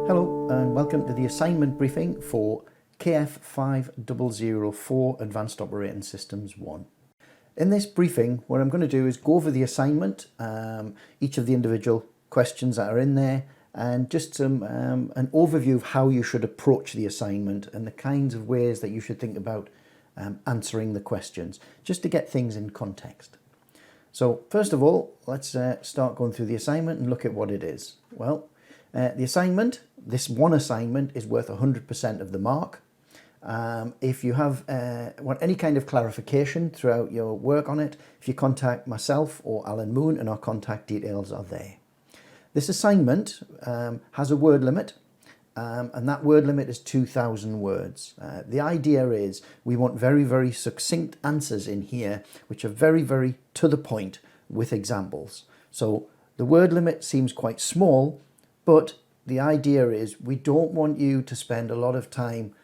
Hello and welcome to the assignment briefing for KF5004 Advanced Operating Systems 1. In this briefing, what I'm going to do is go over the assignment, each of the individual questions that are in there, and just an overview of how you should approach the assignment and the kinds of ways that you should think about answering the questions, just to get things in context. So first of all, let's start going through the assignment and look at what it is. Well, the assignment, this one assignment, is worth 100% of the mark. If you have want any kind of clarification throughout your work on it, if you contact myself or Alan Moon, and our contact details are there. This assignment has a word limit, and that word limit is 2,000 words. The idea is we want very, very succinct answers in here, which are very, very to the point with examples. So the word limit seems quite small, but the idea is we don't want you to spend a lot of time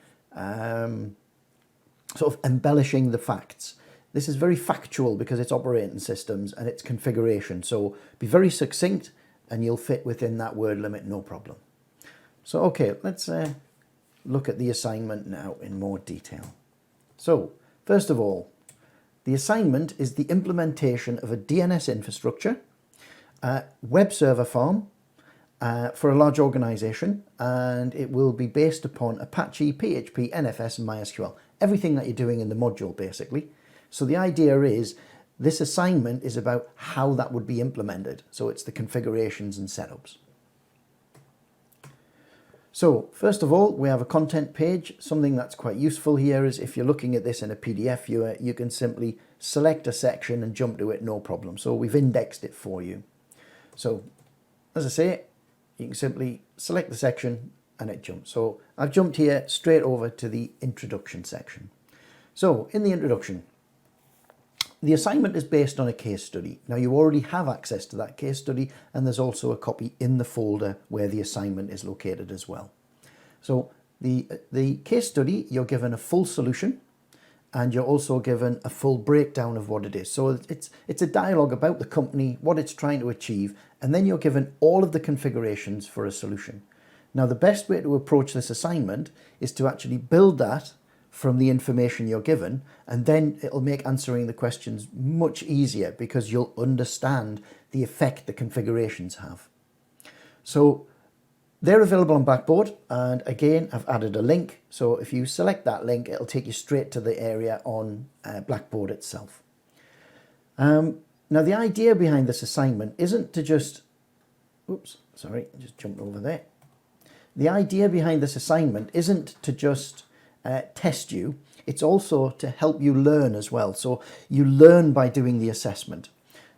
sort of embellishing the facts. This is very factual because it's operating systems and it's configuration. So be very succinct and you'll fit within that word limit, no problem. So, okay, let's look at the assignment now in more detail. So, first of all, the assignment is the implementation of a DNS infrastructure, web server farm, for a large organization, and it will be based upon Apache, PHP, NFS and MySQL. Everything that you're doing in the module, basically. So the idea is this assignment is about how that would be implemented. So it's the configurations and setups. So first of all, we have a content page. Something that's quite useful here is if you're looking at this in a PDF viewer, you can simply select a section and jump to it, no problem. So we've indexed it for you. So as I say, you can simply select the section and it jumps. So I've jumped here straight over to the introduction section. So in the introduction, the assignment is based on a case study. Now you already have access to that case study, and there's also a copy in the folder where the assignment is located as well. So the case study, you're given a full solution, and you're also given a full breakdown of what it is. So it's a dialogue about the company, what it's trying to achieve, and then you're given all of the configurations for a solution. Now, the best way to approach this assignment is to actually build that from the information you're given, and then it'll make answering the questions much easier because you'll understand the effect the configurations have. So they're available on Blackboard, and again, I've added a link. So if you select that link, it'll take you straight to the area on Blackboard itself. Now, the idea behind this assignment isn't to just, oops, sorry, I just jumped over there. The idea behind this assignment isn't to just test you. It's also to help you learn as well. So you learn by doing the assessment.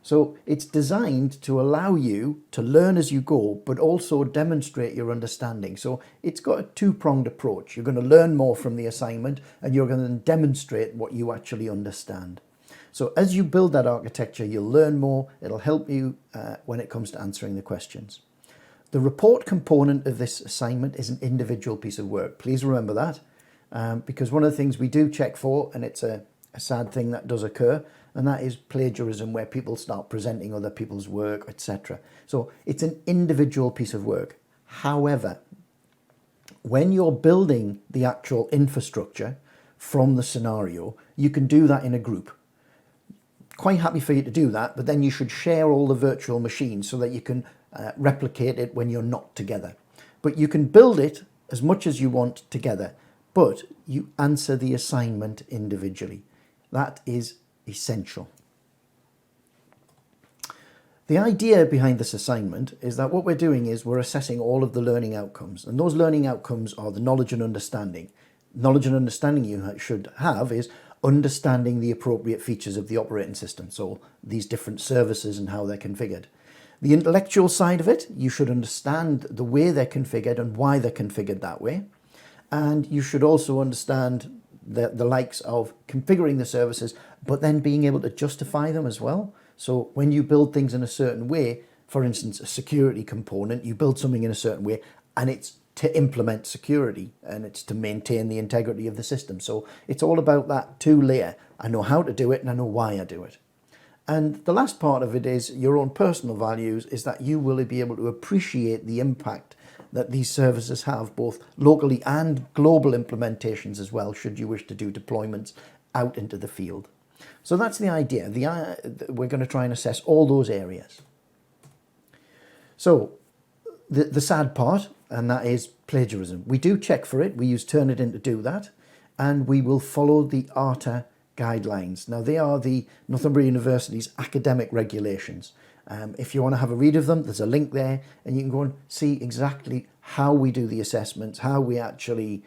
So it's designed to allow you to learn as you go, but also demonstrate your understanding. So it's got a two-pronged approach. You're going to learn more from the assignment, and you're going to demonstrate what you actually understand. So as you build that architecture, you'll learn more. It'll help you when it comes to answering the questions. The report component of this assignment is an individual piece of work. Please remember that, because one of the things we do check for, and it's a sad thing that does occur, and that is plagiarism, where people start presenting other people's work, etc. So it's an individual piece of work. However, when you're building the actual infrastructure from the scenario, you can do that in a group. Quite happy for you to do that, but then you should share all the virtual machines so that you can replicate it when you're not together. But you can build it as much as you want together, but you answer the assignment individually. That is essential. The idea behind this assignment is that what we're doing is we're assessing all of the learning outcomes, and those learning outcomes are the knowledge and understanding. Knowledge and understanding you should have is understanding the appropriate features of the operating system, so these different services and how they're configured. The intellectual side of it, you should understand the way they're configured and why they're configured that way. And you should also understand the likes of configuring the services, but then being able to justify them as well. So when you build things in a certain way, for instance, a security component, you build something in a certain way, and it's to implement security, and it's to maintain the integrity of the system. So it's all about that two-layer. I know how to do it, and I know why I do it. And the last part of it is your own personal values, is that you will be able to appreciate the impact that these services have both locally and global implementations as well, should you wish to do deployments out into the field. So that's the idea. We're going to try and assess all those areas. So the sad part, and that is plagiarism. We do check for it. We use Turnitin to do that, and we will follow the ARTA guidelines. Now, they are the Northumbria University's academic regulations. If you want to have a read of them, there's a link there, and you can go and see exactly how we do the assessments, how we actually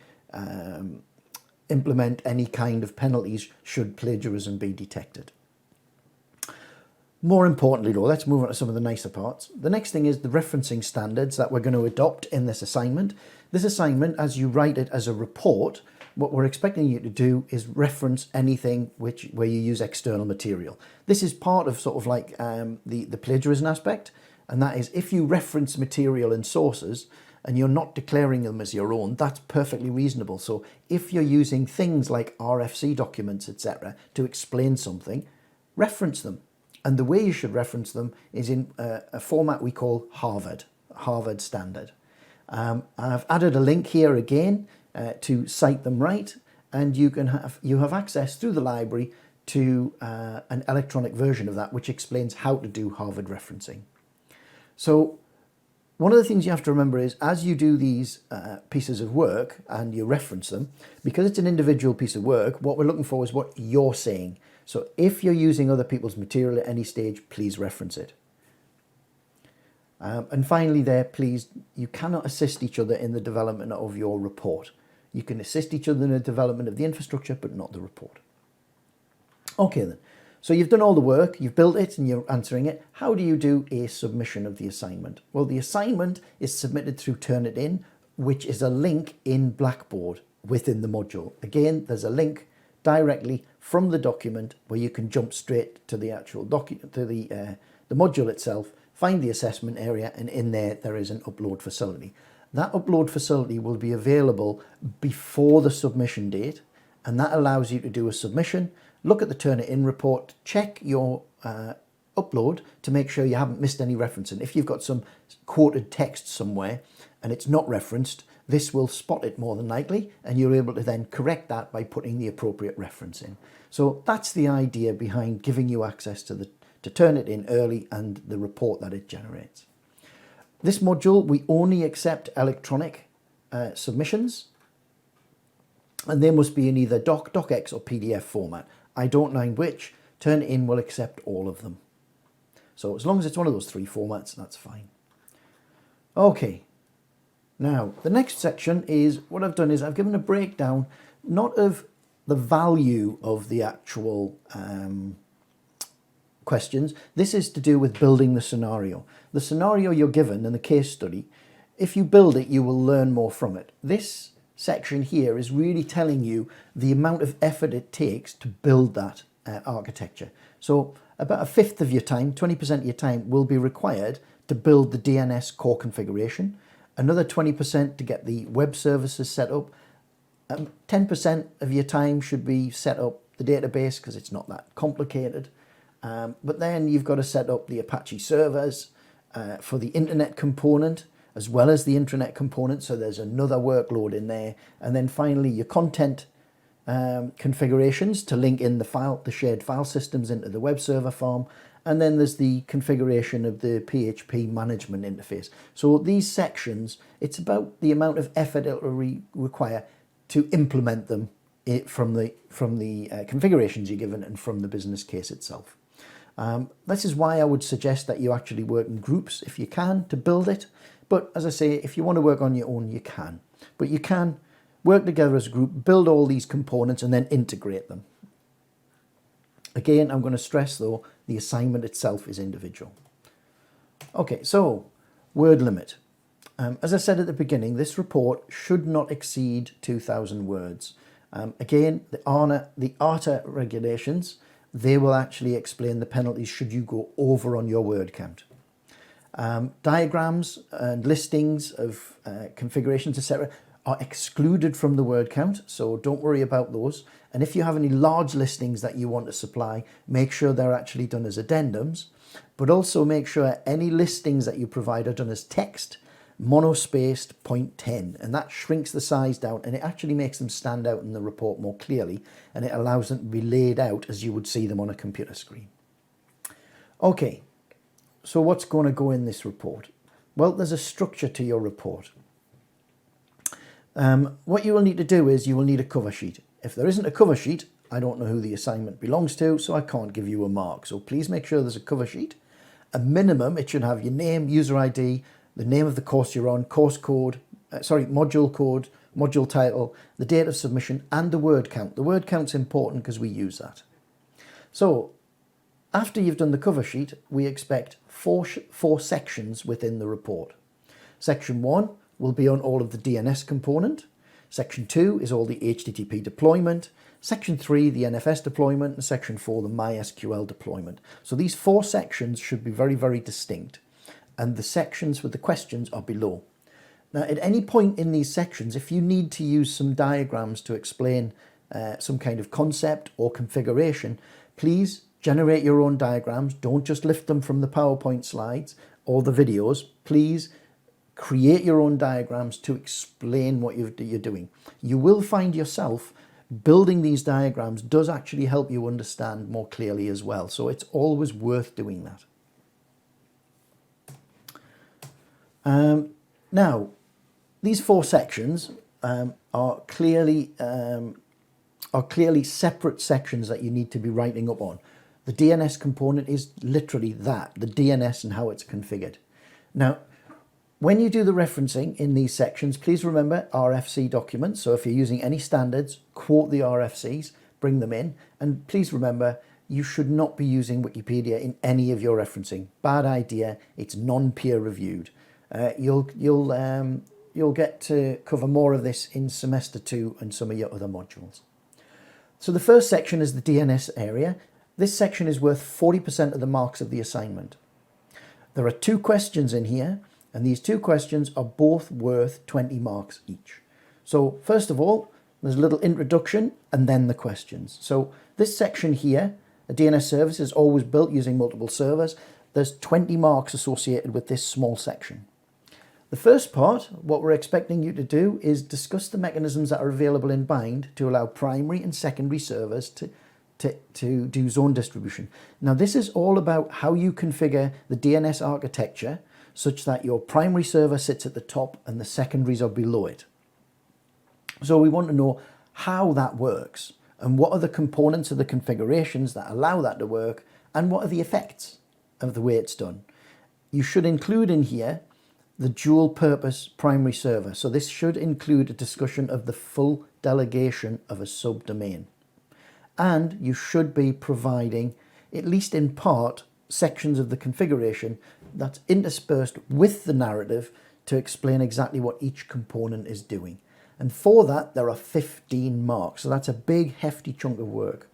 implement any kind of penalties should plagiarism be detected. More importantly though, let's move on to some of the nicer parts. The next thing is the referencing standards that we're going to adopt in this assignment. This assignment, as you write it as a report, what we're expecting you to do is reference anything where you use external material. This is part of sort of like the plagiarism aspect, and that is if you reference material and sources and you're not declaring them as your own, that's perfectly reasonable. So if you're using things like RFC documents, etc., to explain something, reference them. And the way you should reference them is in a format we call Harvard standard. I've added a link here again to cite them right, and you have access through the library to an electronic version of that which explains how to do Harvard referencing. So one of the things you have to remember is as you do these pieces of work and you reference them, because it's an individual piece of work, what we're looking for is what you're saying. So if you're using other people's material at any stage, please reference it. And finally there, please, you cannot assist each other in the development of your report. You can assist each other in the development of the infrastructure, but not the report. Okay then, so you've done all the work, you've built it and you're answering it. How do you do a submission of the assignment? Well, the assignment is submitted through Turnitin, which is a link in Blackboard within the module. Again, there's a link directly from the document where you can jump straight to the actual document, to the module itself, find the assessment area, and in there is an upload facility. That upload facility will be available before the submission date, and that allows you to do a submission, look at the Turnitin report, check your upload to make sure you haven't missed any referencing. If you've got some quoted text somewhere and it's not referenced, this will spot it more than likely, and you're able to then correct that by putting the appropriate reference in. So that's the idea behind giving you access to Turnitin early and the report that it generates. This module, we only accept electronic submissions, and they must be in either docx or PDF format. I don't mind which. Turnitin will accept all of them. So as long as it's one of those three formats, that's fine. Okay. Now, the next section is, what I've done is I've given a breakdown, not of the value of the actual questions. This is to do with building the scenario. The scenario you're given in the case study, if you build it, you will learn more from it. This section here is really telling you the amount of effort it takes to build that architecture. So about a fifth of your time, 20% of your time, will be required to build the DNS core configuration. Another 20% to get the web services set up. 10% of your time should be set up the database because it's not that complicated. But then you've got to set up the Apache servers for the internet component as well as the intranet component. So there's another workload in there. And then finally your content configurations to link in the shared file systems into the web server farm. And then there's the configuration of the PHP management interface. So these sections, it's about the amount of effort it will require to implement them from the configurations you're given and from the business case itself. This is why I would suggest that you actually work in groups if you can to build it. But as I say, if you want to work on your own, you can. But you can work together as a group, build all these components and then integrate them. Again, I'm going to stress though, the assignment itself is individual. Okay, so word limit. As I said at the beginning, this report should not exceed 2,000 words. Again, the ARTA regulations, they will actually explain the penalties should you go over on your word count. Diagrams and listings of configurations, etc., are excluded from the word count, so don't worry about those. And if you have any large listings that you want to supply, make sure they're actually done as addendums, but also make sure any listings that you provide are done as text, monospaced 0.10, and that shrinks the size down, and it actually makes them stand out in the report more clearly, and it allows them to be laid out as you would see them on a computer screen. Okay, so what's going to go in this report? Well, there's a structure to your report. What you will need to do is you will need a cover sheet. If there isn't a cover sheet, I don't know who the assignment belongs to, so I can't give you a mark. So please make sure there's a cover sheet. A minimum, it should have your name, user ID, the name of the course you're on, course code, module code, module title, the date of submission, and the word count. The word count's important because we use that. So after you've done the cover sheet, we expect four sections within the report. Section 1 will be on all of the DNS component. Section 2 is all the HTTP deployment. Section 3, the NFS deployment, and Section 4, the MySQL deployment. So these 4 sections should be very, very distinct, and the sections with the questions are below. Now, at any point in these sections, if you need to use some diagrams to explain some kind of concept or configuration, please generate your own diagrams. Don't just lift them from the PowerPoint slides or the videos. Please create your own diagrams to explain what you're doing. You will find yourself building these diagrams does actually help you understand more clearly as well. So it's always worth doing that. Now, these 4 sections are clearly separate sections that you need to be writing up on. The DNS component is literally that, the DNS and how it's configured. Now, when you do the referencing in these sections, please remember RFC documents. So if you're using any standards, quote the RFCs, bring them in. And please remember, you should not be using Wikipedia in any of your referencing. Bad idea. It's non-peer reviewed. You'll get to cover more of this in semester 2 and some of your other modules. So the first section is the DNS area. This section is worth 40% of the marks of the assignment. There are 2 questions in here, and these 2 questions are both worth 20 marks each. So first of all, there's a little introduction and then the questions. So this section here, a DNS service is always built using multiple servers. There's 20 marks associated with this small section. The first part, what we're expecting you to do is discuss the mechanisms that are available in Bind to allow primary and secondary servers to do zone distribution. Now, this is all about how you configure the DNS architecture such that your primary server sits at the top and the secondaries are below it. So we want to know how that works and what are the components of the configurations that allow that to work and what are the effects of the way it's done. You should include in here the dual purpose primary server. So this should include a discussion of the full delegation of a subdomain. And you should be providing, at least in part, sections of the configuration that's interspersed with the narrative to explain exactly what each component is doing. And for that, there are 15 marks. So that's a big, hefty chunk of work.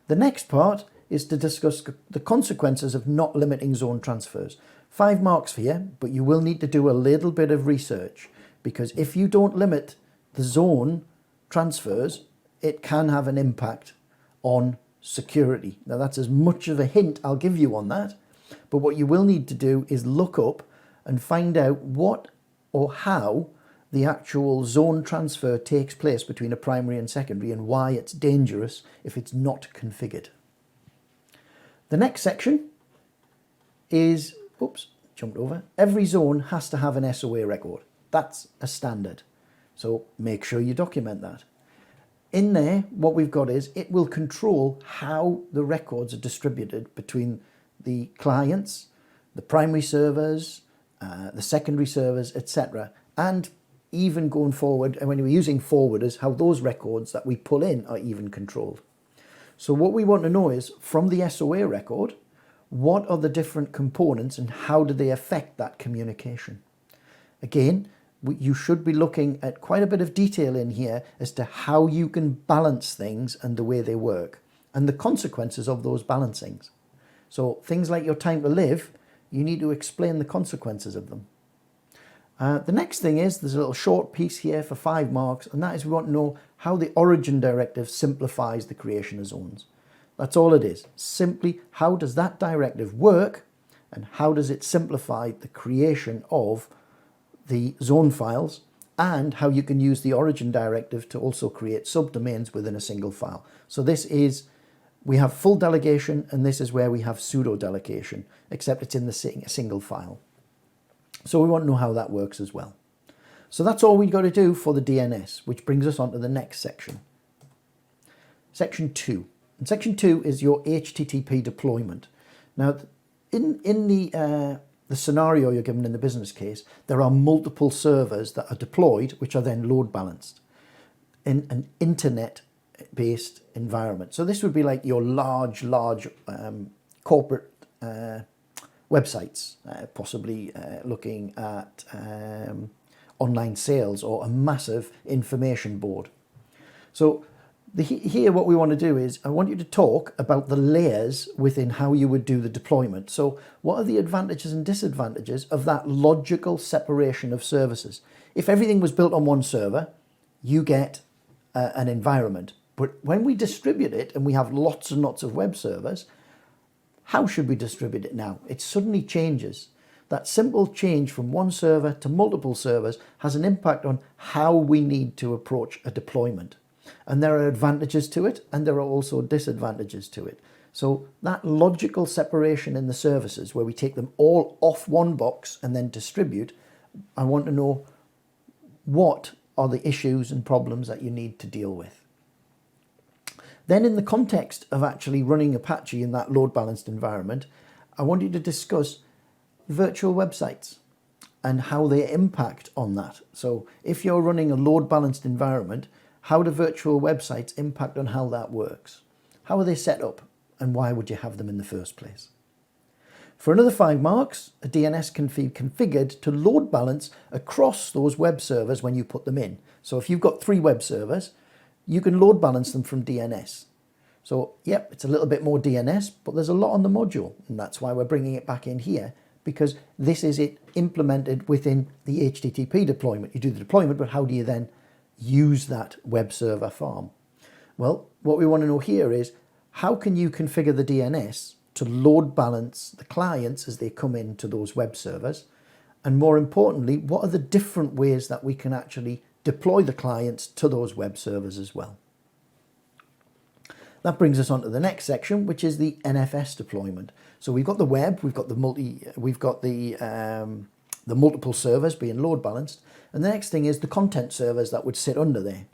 The next part is to discuss the consequences of not limiting zone transfers. 5 marks for you, but you will need to do a little bit of research, because if you don't limit the zone transfers, it can have an impact on security. Now, that's as much of a hint I'll give you on that, but what you will need to do is look up and find out what or how the actual zone transfer takes place between a primary and secondary and why it's dangerous if it's not configured. The next section is, jumped over. Every zone has to have an SOA record. That's a standard. So make sure you document that. In there, what we've got is it will control how the records are distributed between the clients, the primary servers, the secondary servers, etc. And even going forward, and when we're using forwarders, how those records that we pull in are even controlled. So what we want to know is, from the SOA record, what are the different components and how do they affect that communication? Again, you should be looking at quite a bit of detail in here as to how you can balance things and the way they work and the consequences of those balancings. So things like your time to live, you need to explain the consequences of them. The next thing is, there's a little short piece here for 5 marks, and that is we want to know how the origin directive simplifies the creation of zones. That's all it is. Simply, how does that directive work and how does it simplify the creation of the zone files, and how you can use the origin directive to also create subdomains within a single file. So this is, we have full delegation, and this is where we have pseudo delegation, except it's in the single file. So we want to know how that works as well. So that's all we've got to do for the DNS, which brings us on to the next section. Section 2. And section 2 is your HTTP deployment. Now, in the scenario you're given in the business case, there are multiple servers that are deployed, which are then load balanced in an internet-based environment. So this would be like your large corporate websites, possibly looking at online sales or a massive information board. So here what we want to do is I want you to talk about the layers within how you would do the deployment. So what are the advantages and disadvantages of that logical separation of services? If everything was built on one server, you get an environment. But when we distribute it and we have lots and lots of web servers, how should we distribute it now? It suddenly changes. That simple change from one server to multiple servers has an impact on how we need to approach a deployment. And there are advantages to it, and there are also disadvantages to it. So that logical separation in the services, where we take them all off one box and then distribute, I want to know what are the issues and problems that you need to deal with. Then in the context of actually running Apache in that load balanced environment, I want you to discuss virtual websites and how they impact on that. So if you're running a load balanced environment, how do virtual websites impact on how that works? How are they set up, and why would you have them in the first place? For another 5 marks, a DNS can be configured to load balance across those web servers when you put them in. So if you've got 3 web servers, you can load balance them from DNS. So yep, it's a little bit more DNS, but there's a lot on the module, and that's why we're bringing it back in here, because this is it implemented within the HTTP deployment. You do the deployment, but how do you then use that web server farm? Well, what we want to know here is how can you configure the DNS to load balance the clients as they come into those web servers? And more importantly, what are the different ways that we can actually deploy the clients to those web servers as well? That brings us on to the next section, which is the NFS deployment. So we've got the web, we've got the multiple servers being load balanced, and the next thing is the content servers that would sit under there.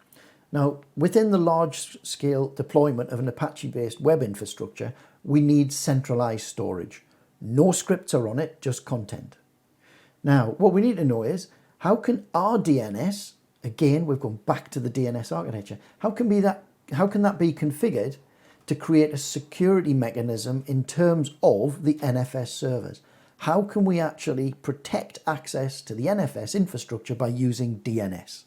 Now, within the large-scale deployment of an Apache-based web infrastructure, we need centralized storage. No scripts are on it, just content. Now, what we need to know is, how can our DNS, again, we've gone back to the DNS architecture, how can that be configured to create a security mechanism in terms of the NFS servers? How can we actually protect access to the NFS infrastructure by using DNS?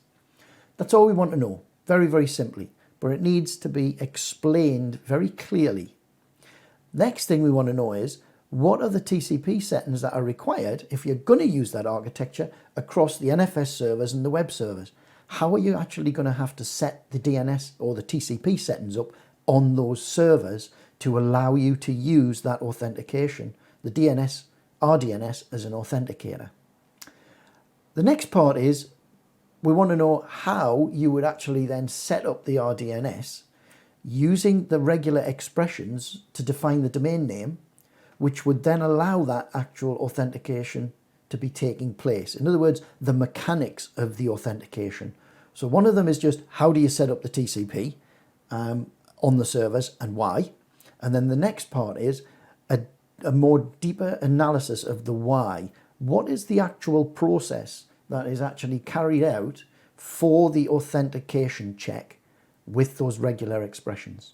That's all we want to know, very, very simply, but it needs to be explained very clearly. Next thing we want to know is, what are the TCP settings that are required if you're going to use that architecture across the NFS servers and the web servers? How are you actually going to have to set the DNS or the TCP settings up on those servers to allow you to use that authentication, the DNS, RDNS, as an authenticator? The next part is we want to know how you would actually then set up the RDNS using the regular expressions to define the domain name, which would then allow that actual authentication to be taking place. In other words, the mechanics of the authentication. So one of them is just how do you set up the TCP on the servers and why? And then the next part is a more deeper analysis of the why. What is the actual process that is actually carried out for the authentication check with those regular expressions?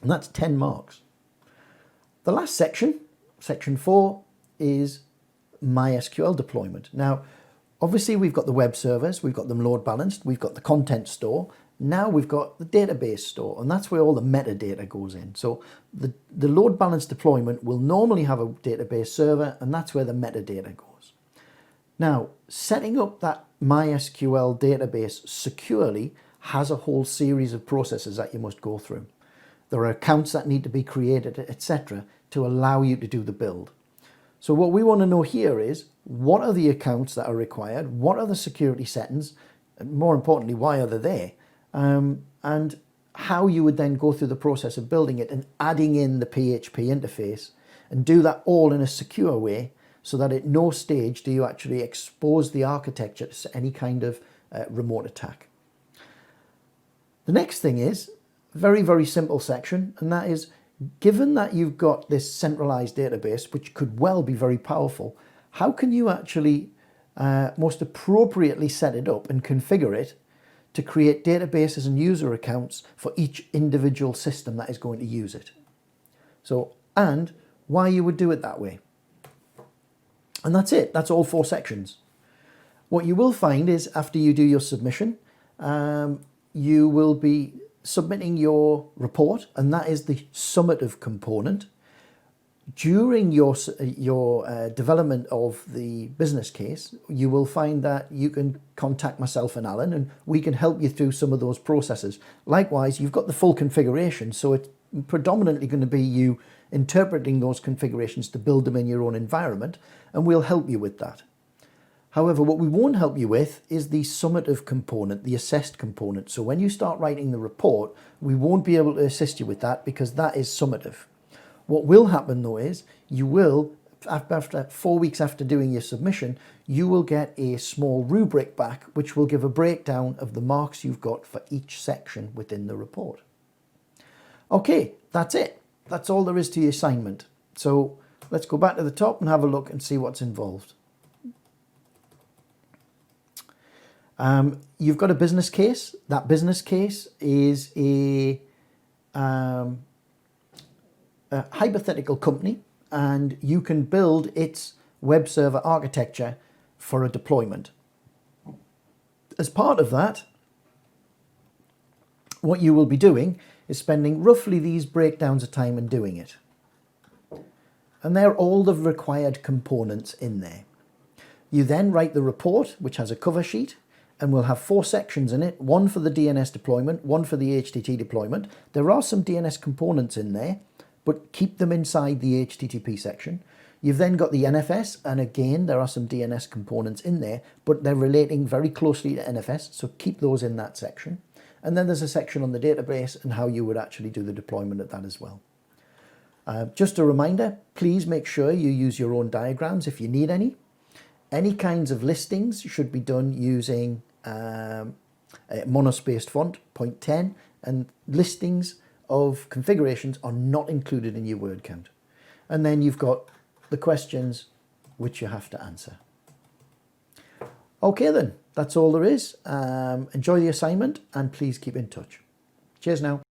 And that's 10 marks. The last section, section 4, is MySQL deployment. Now, obviously we've got the web servers, we've got them load balanced, we've got the content store, now we've got the database store, and that's where all the metadata goes in. So the load balanced deployment will normally have a database server, and that's where the metadata goes. Now, setting up that MySQL database securely has a whole series of processes that you must go through. There are accounts that need to be created, etc., to allow you to do the build. So what we want to know here is, what are the accounts that are required, what are the security settings, and more importantly, why are they there, and how you would then go through the process of building it and adding in the PHP interface, and do that all in a secure way so that at no stage do you actually expose the architecture to any kind of remote attack. The next thing is a very, very simple section, and that is, given that you've got this centralized database, which could well be very powerful, how can you actually most appropriately set it up and configure it to create databases and user accounts for each individual system that is going to use it? So, and why you would do it that way. And that's it. That's all 4 sections. What you will find is after you do your submission, you will be submitting your report, and that is the summative component. During your development of the business case, you will find that you can contact myself and Alan, and we can help you through some of those processes. Likewise, you've got the full configuration, so it's predominantly going to be you interpreting those configurations to build them in your own environment, and we'll help you with that. However, what we won't help you with is the summative component, the assessed component. So when you start writing the report, we won't be able to assist you with that because that is summative. What will happen though is you will, after 4 weeks after doing your submission, you will get a small rubric back which will give a breakdown of the marks you've got for each section within the report. Okay, that's it. That's all there is to the assignment. So let's go back to the top and have a look and see what's involved. You've got a business case. That business case is a hypothetical company, and you can build its web server architecture for a deployment. As part of that, what you will be doing is spending roughly these breakdowns of time and doing it. And they're all the required components in there. You then write the report, which has a cover sheet, and we'll have 4 sections in it, one for the DNS deployment, one for the HTTP deployment. There are some DNS components in there, but keep them inside the HTTP section. You've then got the NFS, and again, there are some DNS components in there, but they're relating very closely to NFS, so keep those in that section. And then there's a section on the database and how you would actually do the deployment of that as well. Just a reminder, please make sure you use your own diagrams if you need any. Any kinds of listings should be done using a monospaced font, 0.10, and listings of configurations are not included in your word count. And then you've got the questions which you have to answer. Okay then, that's all there is. Enjoy the assignment and please keep in touch. Cheers now.